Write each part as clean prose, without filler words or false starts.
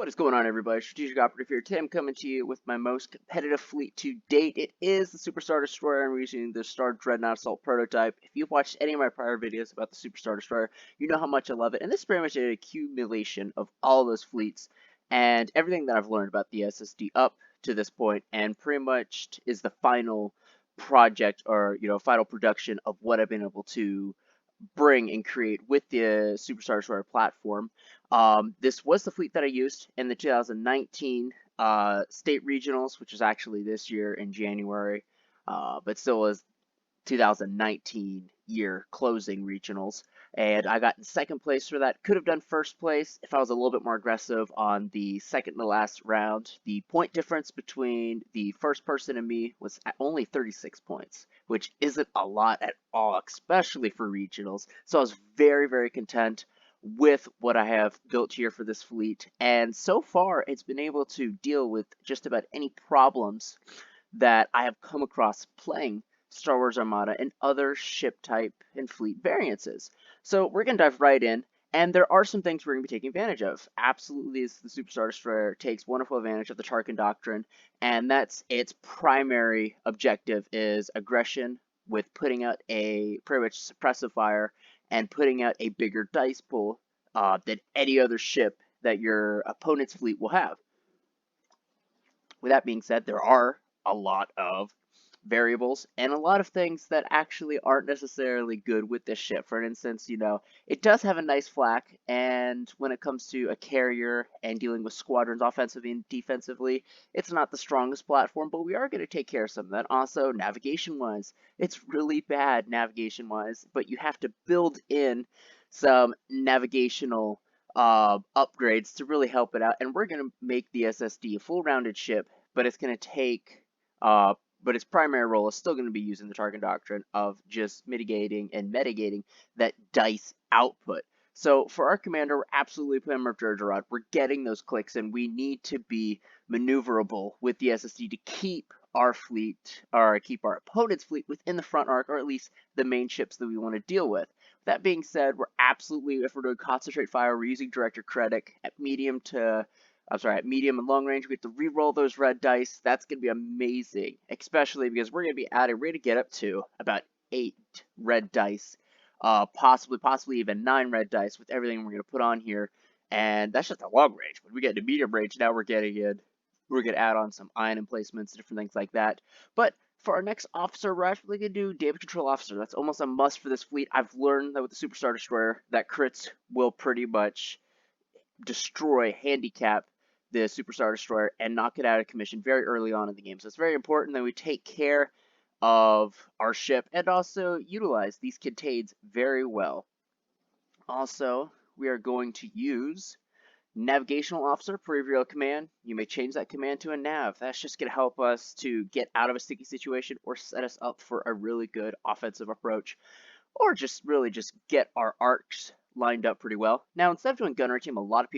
What is going on, everybody? Strategic Operative here. Today I'm coming to you with my most competitive fleet to date. It is the Superstar Destroyer. I'm using the Star Dreadnought Assault prototype. If you've watched any of my prior videos about the Superstar Destroyer, you know how much I love it. And this is pretty much an accumulation of all those fleets and everything that I've learned about the SSD up to this point, and pretty much is the final project or final production of what I've been able to bring and create with the Superstar Destroyer platform. This was the fleet that I used in the 2019 state regionals, which was actually this year in January, but still was 2019 year closing regionals, and I got in second place for that. Could have done first place if I was a little bit more aggressive on the second to last round. The point difference between the first person and me was at only 36 points, which isn't a lot at all, especially for regionals. So I was very, very content with what I have built here for this fleet, and so far it's been able to deal with just about any problems that I have come across playing Star Wars Armada and other ship type and fleet variances. So we're going to dive right in, and there are some things we're going to be taking advantage of. Absolutely, the Superstar Destroyer takes wonderful advantage of the Tarkin Doctrine, and that's its primary objective is aggression with putting out a pretty much suppressive fire and putting out a bigger dice pool than any other ship that your opponent's fleet will have. With that being said, there are a lot of variables and a lot of things that actually aren't necessarily good with this ship. For instance, it does have a nice flak, and when it comes to a carrier and dealing with squadrons offensively and defensively, it's not the strongest platform, but we are going to take care of some of that. Also, navigation-wise, it's really bad navigation-wise, but you have to build in some navigational upgrades to really help it out, and we're going to make the SSD a full-rounded ship, but it's going to take but its primary role is still going to be using the Tarkin Doctrine of just mitigating and mitigating that dice output. So for our commander, we're absolutely putting him up Gergerod. We're getting those clicks, and we need to be maneuverable with the SSD to keep our fleet, or keep our opponent's fleet within the front arc, or at least the main ships that we want to deal with. That being said, we're absolutely, if we're doing concentrate fire, we're using Director Krennic at medium and long range. We have to re-roll those red dice. That's going to be amazing, especially because we're going to get up to about 8 red dice, possibly even 9 red dice with everything we're going to put on here. And that's just a long range. When we get to medium range, now we're going to add on some ion emplacements, different things like that. But for our next officer, we're actually going to do damage control officer. That's almost a must for this fleet. I've learned that with the Superstar Destroyer, that crits will pretty much destroy, handicap the Superstar Destroyer and knock it out of commission very early on in the game. So it's very important that we take care of our ship and also utilize these contains very well. Also, we are going to use Navigational Officer per your command. You may change that command to a nav. That's just going to help us to get out of a sticky situation or set us up for a really good offensive approach, or just get our arcs lined up pretty well. Now, instead of doing gunnery team, most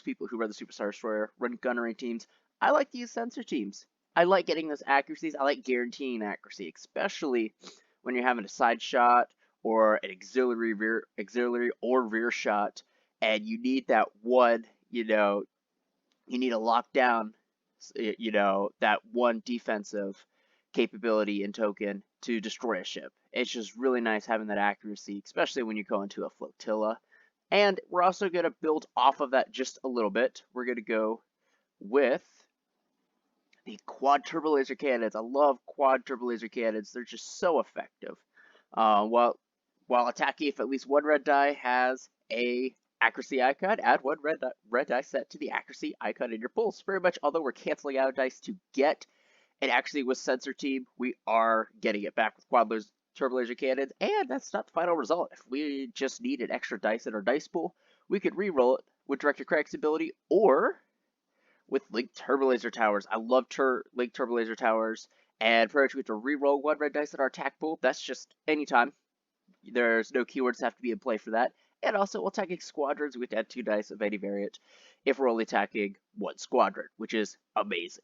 people who run the Superstar Destroyer run gunnery teams. I like to use sensor teams. I like getting those accuracies. I like guaranteeing accuracy, especially when you're having a side shot or an auxiliary or rear shot, and you need that one, you need to lock down, that one defensive capability and token to destroy a ship. It's just really nice having that accuracy, especially when you go into a flotilla. And we're also going to build off of that just a little bit. We're going to go with the quad turbo laser cannons. I love quad turbo laser cannons. They're just so effective. While attacking, if at least one red die has a accuracy icon, add one red die set to the accuracy icon in your pulse. Very much, although we're canceling out dice to get an accuracy with sensor team, we are getting it back with quad turbo laser cannons, and that's not the final result. If we just need an extra dice in our dice pool, we could re-roll it with Director Craig's ability or with linked turbo laser towers. I love linked turbo laser towers, and pretty much we have to re-roll one red dice in our attack pool. That's just anytime. There's no keywords that have to be in play for that. And also, while attacking squadrons, we have to add 2 dice of any variant if we're only attacking one squadron, which is amazing.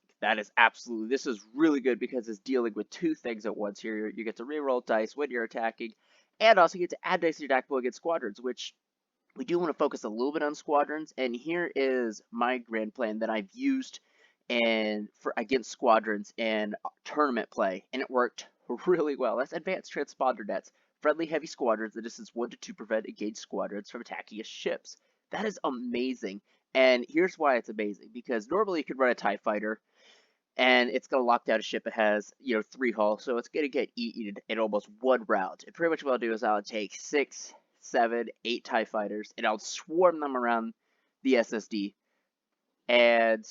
This is really good because it's dealing with 2 things at once here. You get to reroll dice when you're attacking, and also you get to add dice to your attack pool against squadrons, which we do want to focus a little bit on squadrons, and here is my grand plan that I've used for against squadrons in tournament play, and it worked really well. That's advanced transponder nets. Friendly heavy squadrons, the distance 1 to 2 prevent engaged squadrons from attacking its ships. That is amazing, and here's why it's amazing. Because normally you could run a TIE fighter, and it's going to lock down a ship that has, 3 hull, so it's going to get eaten in almost one round. And pretty much what I'll do is I'll take 6, 7, 8 TIE fighters, and I'll swarm them around the SSD. And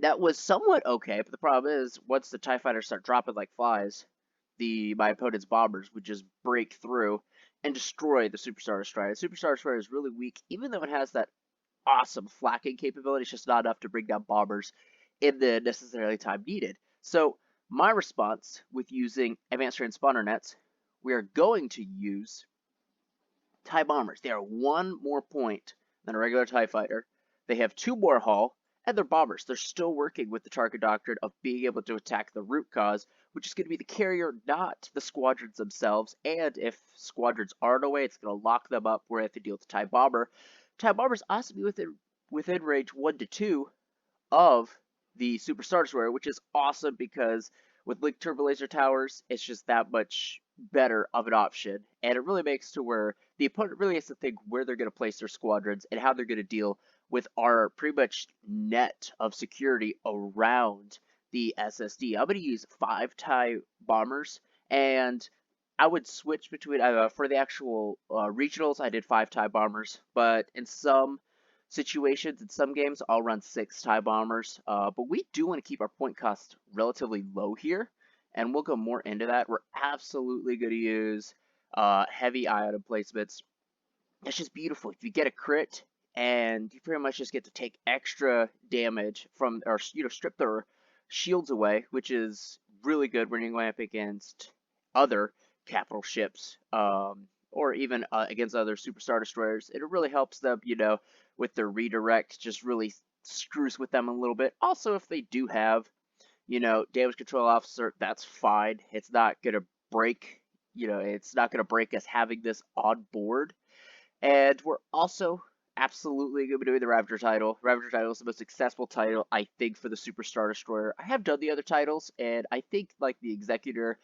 that was somewhat okay, but the problem is, once the TIE fighters start dropping like flies, my opponent's bombers would just break through and destroy the Superstar Destroyer. The Superstar Destroyer is really weak, even though it has that awesome flakking capability. It's just not enough to bring down bombers in the necessarily time needed. So my response with using advanced transponder nets, we are going to use TIE bombers. They are 1 more point than a regular TIE fighter. They have 2 more hull, and they're bombers. They're still working with the target doctrine of being able to attack the root cause, which is going to be the carrier, not the squadrons themselves. And if squadrons aren't away, it's going to lock them up where they have to deal with the TIE bomber. TIE bombers also be within range 1 to 2 of the Superstar Destroyer, which is awesome because with linked turbo laser towers, it's just that much better of an option. And it really makes to where the opponent really has to think where they're going to place their squadrons and how they're going to deal with our pretty much net of security around the SSD. I'm going to use 5 TIE bombers, and I would switch between, for the actual regionals, I did 5 TIE bombers, but in some situations, in some games, I'll run 6 TIE bombers. But we do want to keep our point cost relatively low here, and we'll go more into that. We're absolutely going to use heavy ion placements. That's just beautiful. If you get a crit, and you pretty much just get to take extra damage from, or strip their shields away, which is really good when you're going up against other capital ships, or even against other Superstar Destroyers. It really helps them, with their redirect, just really screws with them a little bit. Also, if they do have, damage control officer, that's fine. It's not going to break, it's not going to break us having this on board. And we're also absolutely going to be doing the Ravager title. Ravager title is the most successful title, I think, for the Superstar Destroyer. I have done the other titles, and I think like the Executor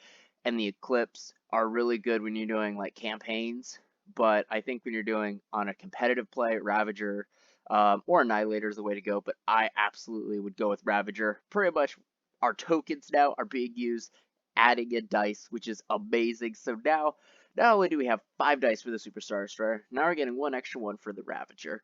and the Eclipse are really good when you're doing like campaigns. But I think when you're doing on a competitive play, Ravager or Annihilator is the way to go. But I absolutely would go with Ravager. Pretty much our tokens now are being used, adding in dice, which is amazing. So now, not only do we have 5 dice for the Superstar Destroyer, now we're getting 1 extra one for the Ravager.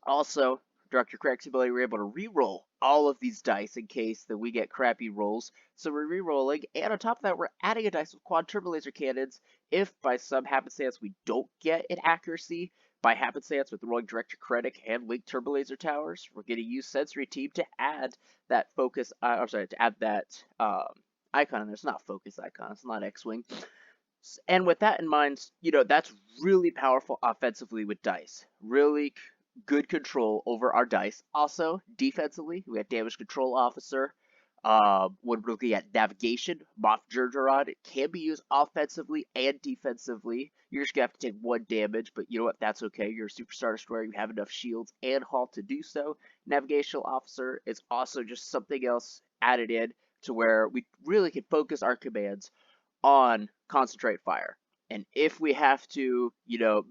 Also, Dr. Craig's ability, we're able to re-roll all of these dice in case that we get crappy rolls. So we're re-rolling, and on top of that, we're adding a dice with quad turbo laser cannons. If by some happenstance we don't get an accuracy, by happenstance with rolling director critic and linked turbo laser towers, we're going to use sensory team to add that focus. To add that icon. And there's not focus icon. It's not X-wing. And with that in mind, that's really powerful offensively with dice. Really good control over our dice. Also, defensively, we have damage control officer. When we're looking at navigation, Moff Jerjerrod, it can be used offensively and defensively. You're just going to have to take 1 damage, but you know what? That's okay. You're a Superstar Destroyer. You have enough shields and hull to do so. Navigational officer is also just something else added in to where we really can focus our commands on concentrate fire. And if we have to,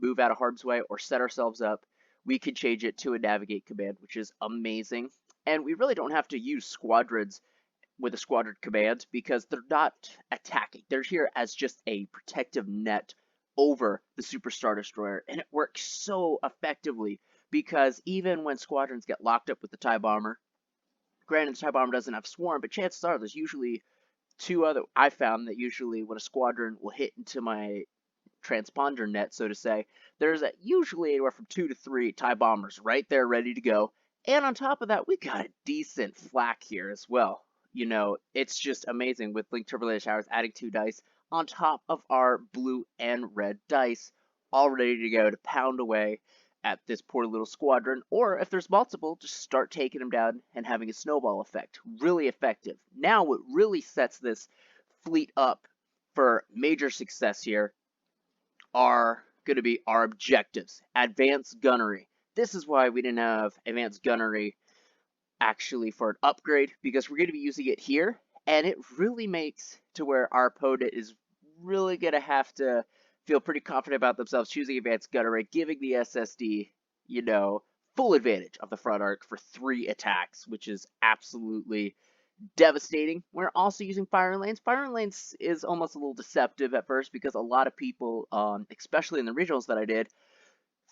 move out of harm's way or set ourselves up, we can change it to a navigate command, which is amazing. And we really don't have to use squadrons with a squadron command because they're not attacking. They're here as just a protective net over the Superstar Destroyer. And it works so effectively because even when squadrons get locked up with the TIE Bomber, granted the TIE Bomber doesn't have swarm, but chances are there's usually I found that usually when a squadron will hit into my transponder net, so to say, there's usually anywhere from 2 to 3 TIE bombers right there ready to go. And on top of that, we got a decent flak here as well. It's just amazing with linked turbo laser towers adding 2 dice on top of our blue and red dice, all ready to go to pound away at this poor little squadron. Or if there's multiple, just start taking them down and having a snowball effect. Really effective. Now what really sets this fleet up for major success here are going to be our objectives. Advanced gunnery. This is why we didn't have advanced gunnery actually for an upgrade, because we're going to be using it here, and it really makes to where our opponent is really going to have to feel pretty confident about themselves choosing advanced gunnery, giving the SSD, full advantage of the front arc for 3 attacks, which is absolutely devastating. We're also using firing lanes. Firing lanes is almost a little deceptive at first because a lot of people, especially in the regionals that I did,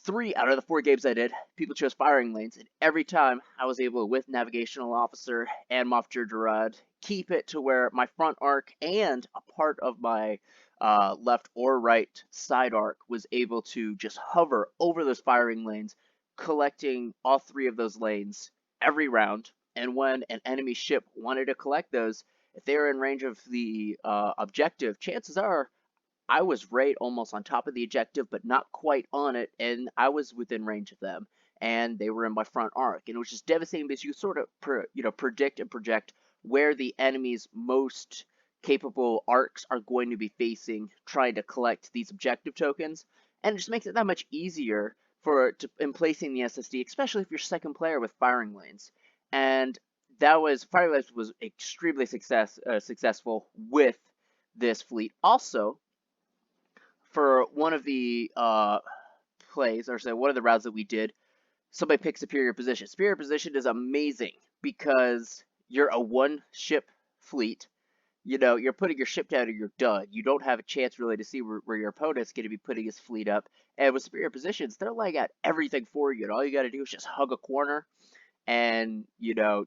3 out of the 4 games I did, people chose firing lanes, and every time I was able, with Navigational Officer and Mofjer Gerard, keep it to where my front arc and a part of my left or right side arc was able to just hover over those firing lanes, collecting all 3 of those lanes every round. And when an enemy ship wanted to collect those, if they were in range of the objective, chances are I was right almost on top of the objective, but not quite on it, and I was within range of them, and they were in my front arc, and it was just devastating because you sort of predict and project where the enemy's most capable arcs are going to be facing, trying to collect these objective tokens, and it just makes it that much easier in placing the SSD, especially if you're second player with firing lanes. And firing lanes was extremely successful with this fleet. Also, for one of the plays, or say one of the rounds that we did, somebody picked superior position. Superior position is amazing because you're a 1-ship fleet. You're putting your ship down and you're done. You don't have a chance really to see where your opponent's going to be putting his fleet up. And with superior positions, they're laying out everything for you. And all you got to do is just hug a corner and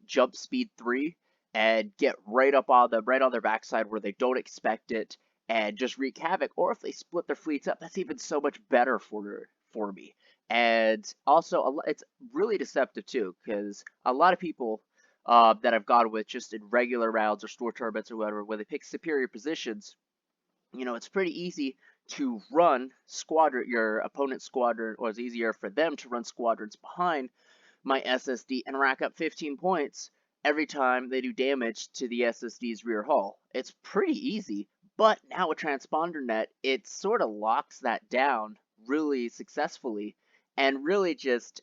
jump speed 3 and get right on their backside where they don't expect it and just wreak havoc. Or if they split their fleets up, that's even so much better for me. And also, it's really deceptive too, because a lot of people that I've gone with just in regular rounds or store tournaments or whatever, when they pick superior positions, it's pretty easy to run your opponent's squadron, or it's easier for them to run squadrons behind my SSD and rack up 15 points every time they do damage to the SSD's rear hull. It's pretty easy, but now with Transponder Net, it sort of locks that down really successfully and really just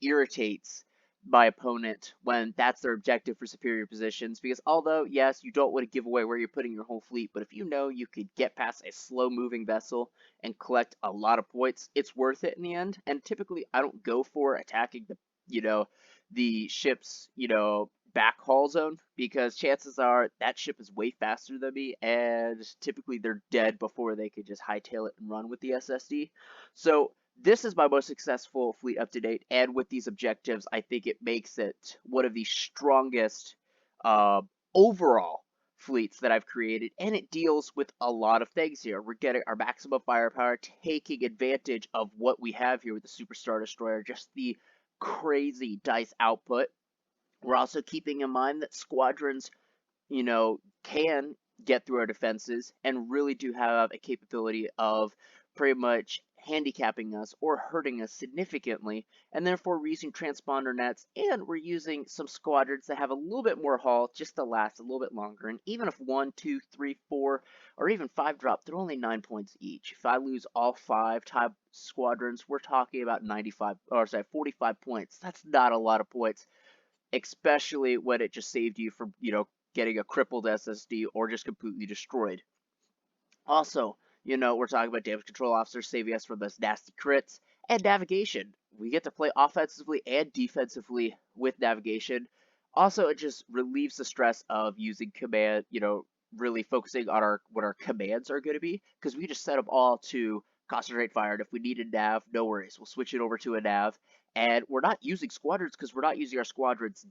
irritates my opponent when that's their objective for superior positions, because although, yes, you don't want to give away where you're putting your whole fleet, but if you could get past a slow-moving vessel and collect a lot of points, it's worth it in the end. And typically, I don't go for attacking the ship's, back haul zone, because chances are that ship is way faster than me, and typically they're dead before they could just hightail it and run with the SSD. So this is my most successful fleet up to date, and with these objectives, I think it makes it one of the strongest overall fleets that I've created, and it deals with a lot of things here. We're getting our maximum firepower, taking advantage of what we have here with the Superstar Destroyer, just the crazy dice output. We're also keeping in mind that squadrons, can get through our defenses and really do have a capability of pretty much handicapping us or hurting us significantly, and therefore we're using transponder nets, and we're using some squadrons that have a little bit more hull just to last a little bit longer. And even if 1, 2, 3, 4, or even 5 drop, they're only 9 points each. If I lose all 5 type squadrons, we're talking about 45 points. That's not a lot of points, especially when it just saved you from, getting a crippled SSD or just completely destroyed. Also, we're talking about damage control officers saving us from those nasty crits, and navigation. We get to play offensively and defensively with navigation. Also, it just relieves the stress of using command, really focusing on what our commands are going to be, because we just set them all to concentrate fire, and if we need a nav, no worries, we'll switch it over to a nav. And we're not using squadrons because we're not using our squadrons,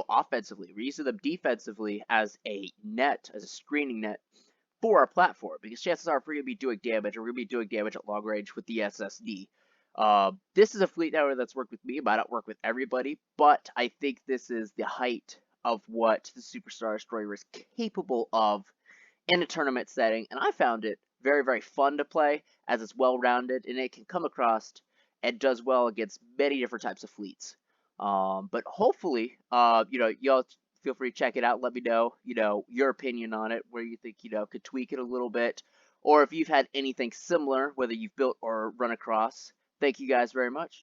offensively. We're using them defensively as a net, as a screening net for our platform, because chances are if we're going to be doing damage, or we're going to be doing damage at long range with the SSD. This is a fleet network that's worked with me. It might not work with everybody, but I think this is the height of what the Superstar Destroyer is capable of in a tournament setting, and I found it very, very fun to play, as it's well-rounded, and it can come across and does well against many different types of fleets. But hopefully, y'all feel free to check it out. Let me know, your opinion on it, where you think, could tweak it a little bit, or if you've had anything similar, whether you've built or run across. Thank you guys very much.